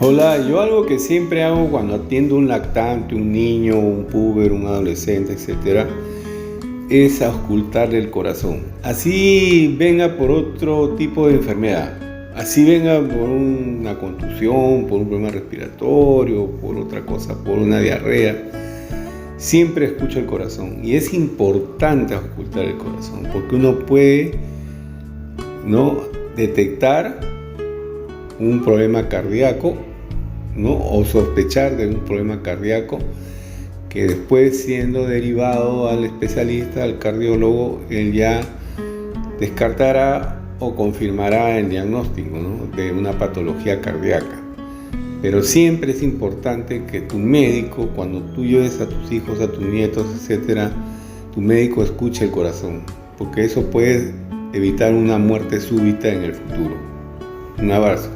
Hola, yo algo que siempre hago cuando atiendo un lactante, un niño, un puber, un adolescente, etcétera, es auscultarle el corazón. Así venga por otro tipo de enfermedad, así venga por una contusión, por un problema respiratorio, por otra cosa, por una diarrea, siempre escucho el corazón. Y es importante auscultar el corazón, porque uno puede, ¿no?, detectar un problema cardíaco, ¿no?, o sospechar de un problema cardíaco que después, siendo derivado al especialista, al cardiólogo, él ya descartará o confirmará el diagnóstico, ¿no?, de una patología cardíaca. Pero siempre es importante que tu médico, cuando tú lleves a tus hijos, a tus nietos, etcétera, tu médico escuche el corazón, porque eso puede evitar una muerte súbita en el futuro. Un abrazo.